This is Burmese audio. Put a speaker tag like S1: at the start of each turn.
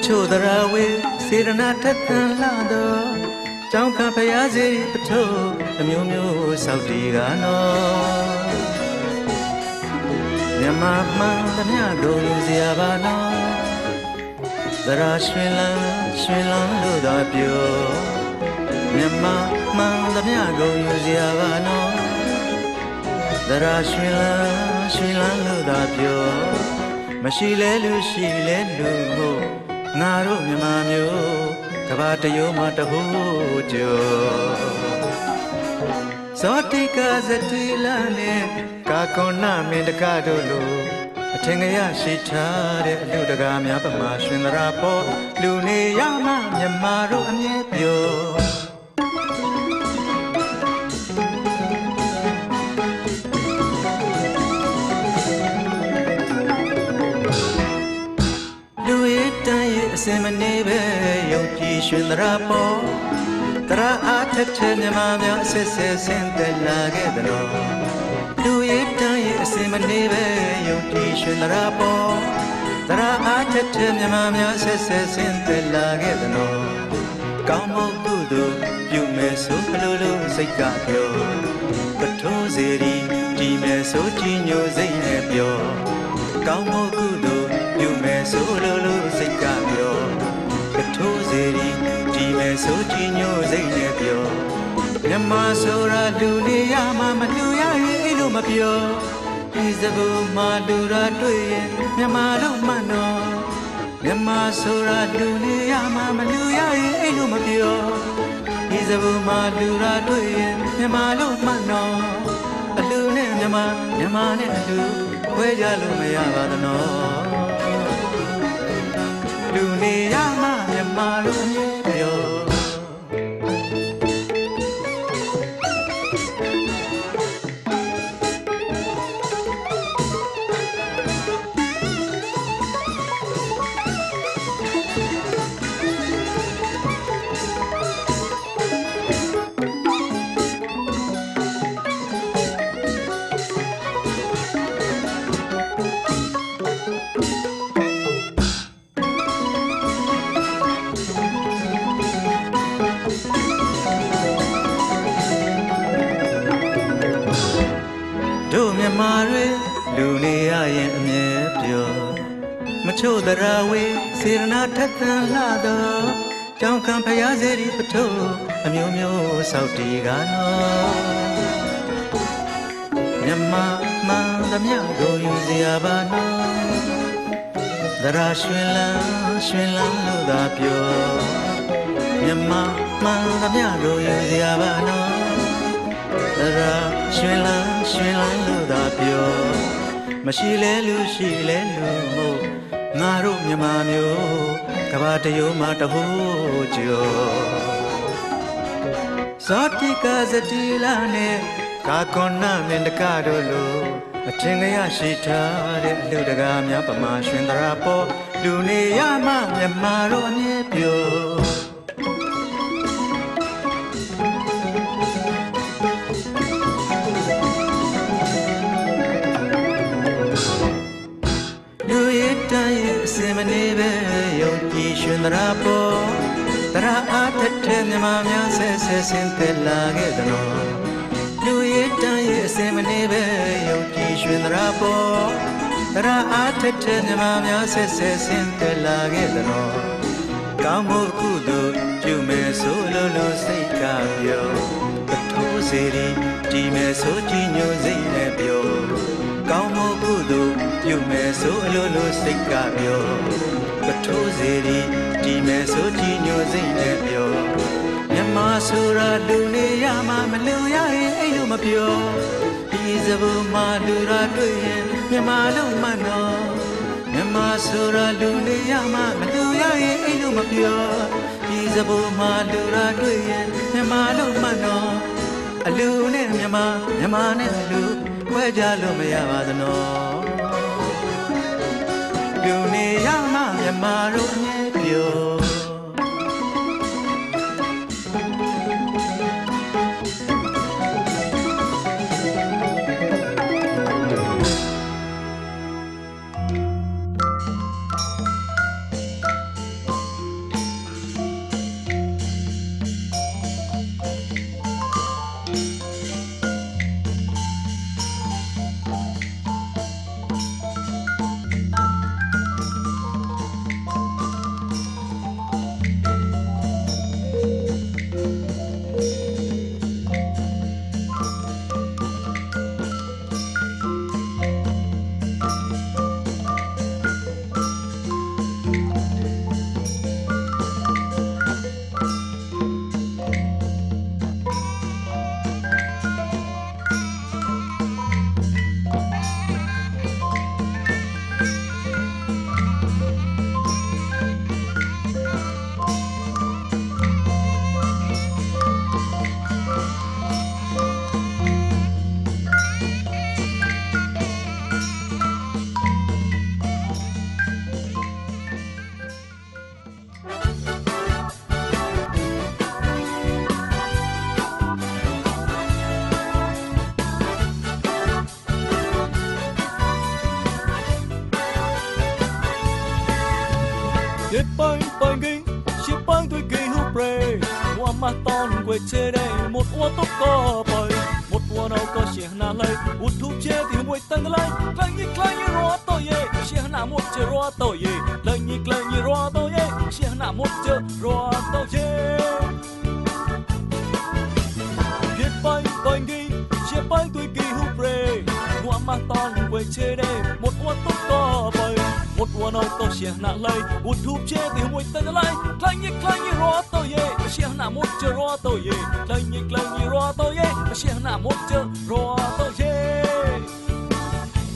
S1: ချို့သရဝေစေရနာထက်သန်လာတော့ကြောင်းခံဖျားစီပထိုးအမျိုးမျိုးစောက်တီကနော်မြမမှန်သမျှကိုယူစရာပါနော်သရရွှင်လန်းလို့သာပြောမြမမှန်သမျှကိုယူစရာပါနော်သရရွှင်လန်းလို့သာပြောမရှိလဲလူရှိလဲလူဟုတ်ငါတို့မြမမျိုးကဘာတယုံမတဟုကျော်ဇောတိကဇတိလနဲ့ကာကွန်နာမင်းတကားတို့လိုအထင်ကရရှိထားတဲ့အလူတကာများပမာရှင်သရာပေါ်လူနေရမှမြမတို့အမြဲပြောအစင်မနေပဲယုံကြည်ရှင်သရာပေါ်တရာအားထက်တဲ့မြမများအစစ်စစ်ဆင်းသက်လာခဲ့တယ်လို့လူရည်တန်းရဲ့အစင်မနေပဲယုံကြည်ရှင်သရာပေါ်တရာအားထက်တဲ့မြမများအစစ်စစ်ဆင်းသက်လာခဲ့တယ်လို့ကောင်းမှုကုသိုလ်ပြုမယ်ဆိုဘလို့စိတ်ကပြောပထိုးစေရီကြည်မယ်ဆိုကြည်ညိုစိတ်နဲ့ပြောကောင်းမှုကုသိုလ်ပြုမယ်ဆိုလို့စိတ်ကပြောကထိုးစေရီကြည်မယ်ဆိုကြည်ညိုစိတ်နဲ့ပြောမြမဆိုရာလူနေရမှမလူရရင်အဲ့လိုမပြောဒီစကူမှလူရာတွေ့ရင်မြမတို့မှန်တော့မြမဆိုရာလူနေရမှမလူရရင်အဲ့လိုမပြောဒီစကူမှလူရာတွေ့ရင်မြမတို့မှန်တော့အလူနဲ့မြမနဲ့အလူခွဲကြလို့မရပါသနော်လူနေရမှမြမတို့အမြဲပြောတို့မြမတွေလူနေရရင်အမြဲပြောမချို့သရဝေစေရနာထက်သန်လာတော့ကြောင်းခံဖျားစေရီပထိုးအမျိုးမျိုးစောက်တီကနော်မြမမှန်သမျှကိုယူစရာပါနော်သရရွှင်လန်းလို့သာပြောမြမမှန်သမျှကိုယူစရာပါနော်သရရွှင်လန်းလို့သာပြောမရှိလဲလူရှိလဲလူမို့ငါတို့မြမမျိုးကဘာတယုံမတဟုကျော်ဇောတိကဇတိလာနဲ့ကာကွန်နာမင်းတကားတို့လိုအထင်ကရရှိထားတဲ့အလူတကာများပမာရှင်သရာပေါ်လူနေရမှမြမတို့အမြဲပြောစင်မနေပဲယုံကြည်ရှင်သရာပေါ်တရာအားထက်တဲ့မြမများဆဲဆင်းသက်လာခဲ့တယ်လို့လူရည်တန်းရဲ့အစင်မနေပဲယုံကြည်ရှင်သရာပေါ်တရာအားထက်တဲ့မြမများဆဲဆင်းသက်လာခဲ့တယ်လို့ကောင်းမှုကုသိုလ်ပြုမယ်ဆိုလို့စိတ်ကပြောပထိုးစေရီကြည်မယ်ဆိုကြည်ညိုစိတ်နဲ့ပြောကောင်းမှုကုသိုလ်ပြုမယ်ဆိုလို့စိတ်ကပြောပထိုးစေရီကြည်မယ်ဆိုကြည်ညိုစိတ်နဲ့ပြောမြမဆိုရာလူနေရမှမလူရရင်အဲ့လိုမပြောဒီစဘူမှလူရာတွေ့ရင်မြမလုံးမှန်တော့မြမဆိုရာလူနေရမှမလူရရင်အဲ့လိုမပြောဒီစဘူမှလူရာတွေ့ရင်မြမလုံးမှန်တော့အလူနဲ့မြမနဲ့အလူခွဲကြလို့မရပါသနော်လူနေရမှမြမတို့အမြဲပြော
S2: bang gay she bang tôi gay hu pre wa ma ton quê chê đây một ua tốt co bơi một ua đâu có xe na lây một thu chê thì mùi tăng lây lây như rõ tôi ye xe na một chê rõ tôi ye lây như rõ tôi ye xe na một chê rõ tôi ye biết bang gay she bang tôi gay hu pre wa ma ton quê chê đây một ua tốt co bơi một ua đâu có xe na lây một thu chê thì mùi tăng lây như rõ tôi ye xe na một chê rõ tôi ye lây như rõ tôi ye xe na một chê rõ